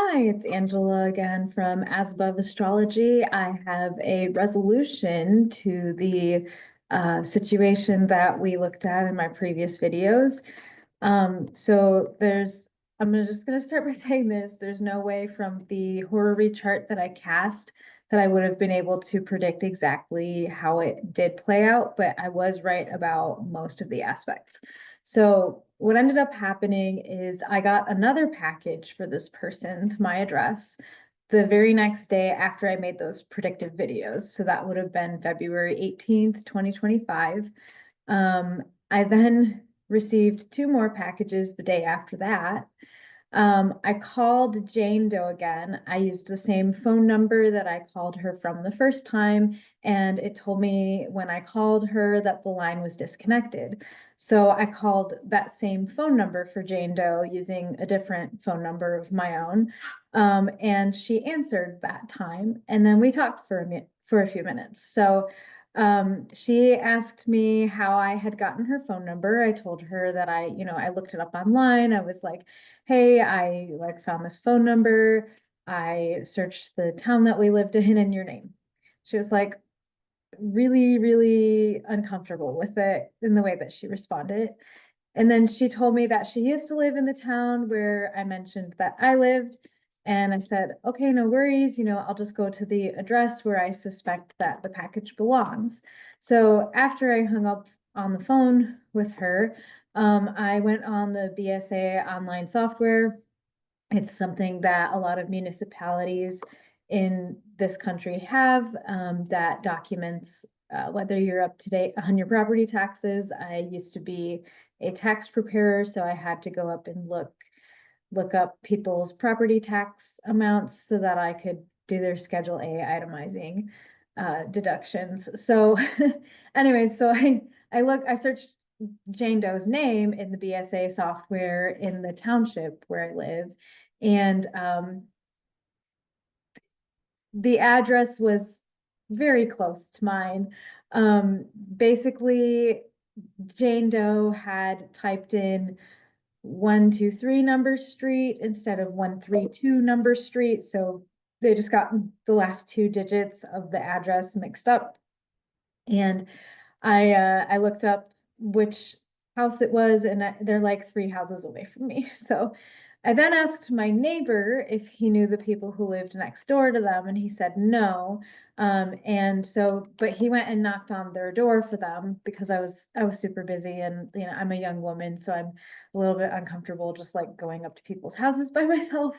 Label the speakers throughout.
Speaker 1: Hi, it's Angela again from As Above Astrology. I have a resolution to the situation that we looked at in my previous videos. I'm just gonna start by saying this. There's no way from the horary chart that I cast that I would have been able to predict exactly how it did play out, but I was right about most of the aspects. So what ended up happening is I got another package for this person to my address the very next day after I made those predictive videos. So that would have been February 18th, 2025. I then received two more packages the day after that. I called Jane Doe again. I used the same phone number that I called her from the first time, and it told me when I called her that the line was disconnected. So I called that same phone number for Jane Doe using a different phone number of my own. And she answered that time, and then we talked for a few minutes. So she asked me how I had gotten her phone number. I told her that I looked it up online. I was like, hey, I like found this phone number. I searched the town that we lived in and your name. She was like really, really uncomfortable with it in the way that she responded. And then she told me that she used to live in the town where I mentioned that I lived. And I said, okay, no worries. I'll just go to the address where I suspect that the package belongs. So after I hung up on the phone with her, I went on the BSA online software. It's something that a lot of municipalities in this country have that documents whether you're up to date on your property taxes. I used to be a tax preparer, so I had to go up and look up people's property tax amounts so that I could do their Schedule A itemizing deductions. So, anyways, I searched Jane Doe's name in the BSA software in the township where I live, and the address was very close to mine. Basically, Jane Doe had typed in 123 Number Street instead of 132 Number Street. So they just got the last two digits of the address mixed up. And I looked up which house it was, and they're like three houses away from me. So I then asked my neighbor if he knew the people who lived next door to them, and he said no. But he went and knocked on their door for them because I was super busy, and I'm a young woman, so I'm a little bit uncomfortable just like going up to people's houses by myself.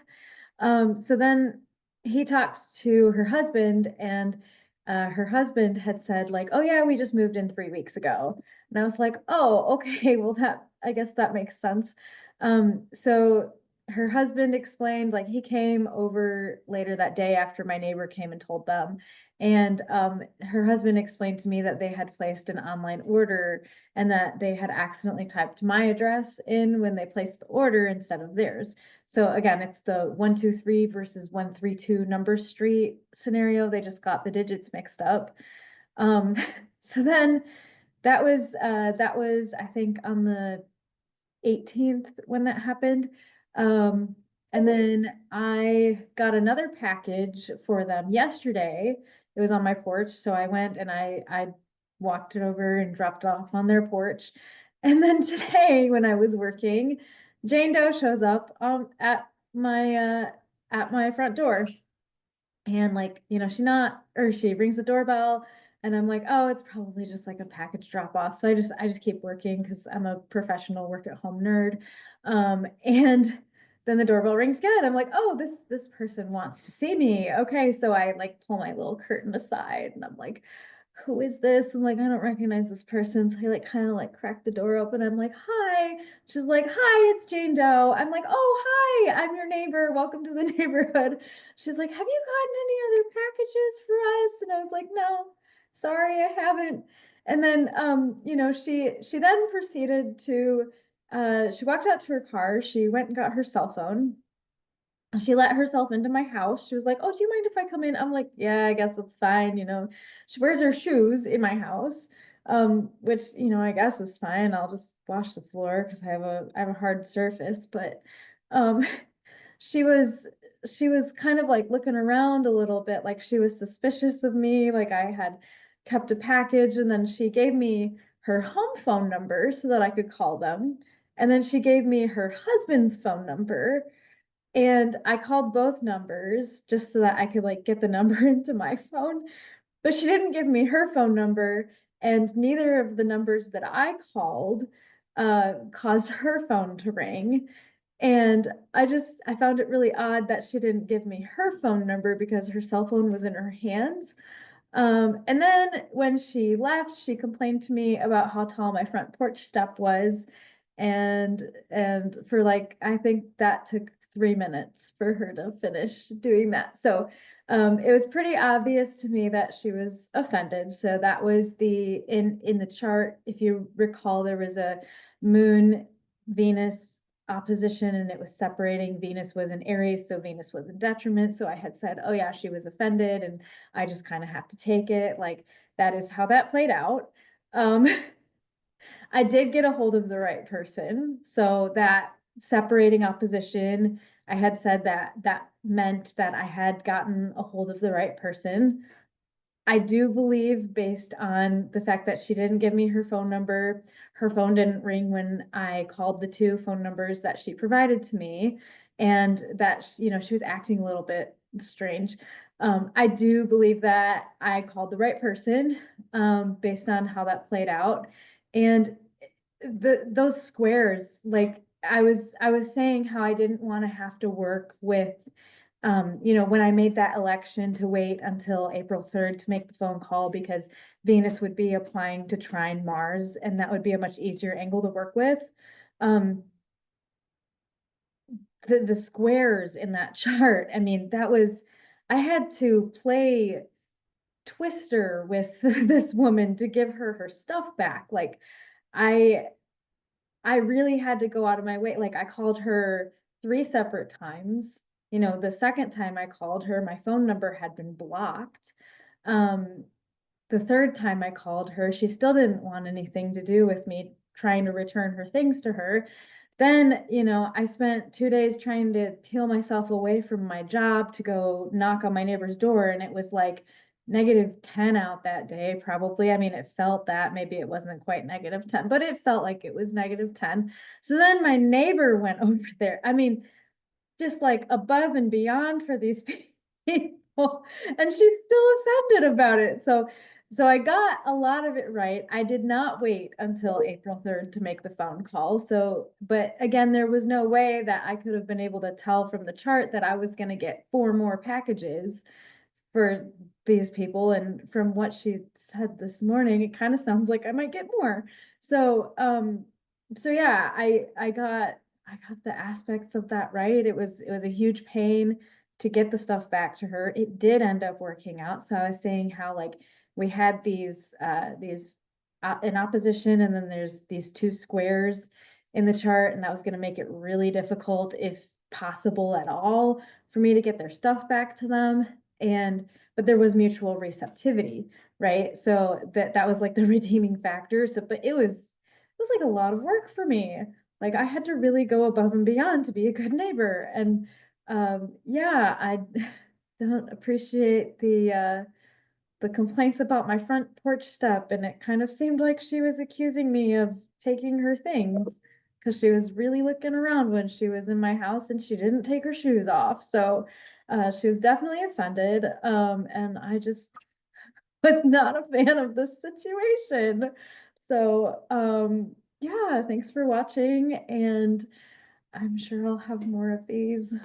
Speaker 1: So then he talked to her husband, and her husband had said like, "Oh yeah, we just moved in 3 weeks ago." And I was like, "Oh, okay, well I guess that makes sense." So her husband explained like he came over later that day after my neighbor came and told them. And her husband explained to me that they had placed an online order and that they had accidentally typed my address in when they placed the order instead of theirs. So again, it's the 123 versus 132 Number Street scenario. They just got the digits mixed up. Um, so then that was I think on the 18th when that happened. And then I got another package for them yesterday. It was on my porch, so I went and I walked it over and dropped it off on their porch. And then today, when I was working, Jane Doe shows up at my front door. And like, she rings the doorbell and I'm like, oh, it's probably just like a package drop off. So I just keep working because I'm a professional work at home nerd. And then the doorbell rings again. I'm like, oh, this person wants to see me. Okay. So I like pull my little curtain aside and I'm like, who is this? I'm like, I don't recognize this person. So I like kind of like crack the door open. I'm like, hi. She's like, hi, it's Jane Doe. I'm like, oh, hi, I'm your neighbor. Welcome to the neighborhood. She's like, have you gotten any other packages for us? And I was like, no, sorry, I haven't. And then, she then proceeded to, she walked out to her car. She went and got her cell phone. She let herself into my house. She was like, "Oh, do you mind if I come in?" I'm like, "Yeah, I guess that's fine." She wears her shoes in my house, which I guess is fine. I'll just wash the floor because I have a hard surface. But um, she was she was kind of like looking around a little bit, like she was suspicious of me, like I had kept a package, and then she gave me her home phone number so that I could call them. And then she gave me her husband's phone number. And I called both numbers just so that I could like get the number into my phone. But she didn't give me her phone number, and neither of the numbers that I called caused her phone to ring. And I found it really odd that she didn't give me her phone number because her cell phone was in her hands. And then when she left, she complained to me about how tall my front porch step was. And for like, I think that took 3 minutes for her to finish doing that. So it was pretty obvious to me that she was offended. So that was in the chart, if you recall, there was a moon Venus opposition, and it was separating. Venus was in Aries, so Venus was in detriment. So I had said, oh yeah, she was offended, and I just kind of have to take it. Like that is how that played out. Um, I did get a hold of the right person. So that separating opposition, I had said that that meant that I had gotten a hold of the right person. I do believe, based on the fact that she didn't give me her phone number, her phone didn't ring when I called the two phone numbers that she provided to me, and that, she was acting a little bit strange. I do believe that I called the right person, based on how that played out. And those squares, like I was saying how I didn't want to have to work with, when I made that election to wait until April 3rd to make the phone call because Venus would be applying to trine Mars, and that would be a much easier angle to work with. Um, the squares in that chart, I mean, I had to play Twister with this woman to give her her stuff back. Like I I really had to go out of my way. Like I called her 3 separate times. The second time I called her, my phone number had been blocked. Um, the third time I called her, she still didn't want anything to do with me trying to return her things to her. Then, I spent 2 days trying to peel myself away from my job to go knock on my neighbor's door, and it was like -10 out that day, probably. I mean, it felt that. Maybe it wasn't quite -10, but it felt like it was -10. So then my neighbor went over there. I mean, just like above and beyond for these people, and she's still offended about it. So I got a lot of it right. I did not wait until April 3rd to make the phone call. So, but again, there was no way that I could have been able to tell from the chart that I was going to get 4 more packages for these people. And from what she said this morning, it kind of sounds like I might get more. So, so yeah, I got the aspects of that right. It was a huge pain to get the stuff back to her. It did end up working out. So I was saying how like we had these in opposition, and then there's these two squares in the chart, and that was going to make it really difficult, if possible at all, for me to get their stuff back to them. And but there was mutual receptivity, right? So that was like the redeeming factor. So but it was like a lot of work for me. Like I had to really go above and beyond to be a good neighbor. And yeah, I don't appreciate the complaints about my front porch step, and it kind of seemed like she was accusing me of taking her things because she was really looking around when she was in my house, and she didn't take her shoes off. So she was definitely offended, and I just was not a fan of this situation. So yeah, thanks for watching, and I'm sure I'll have more of these.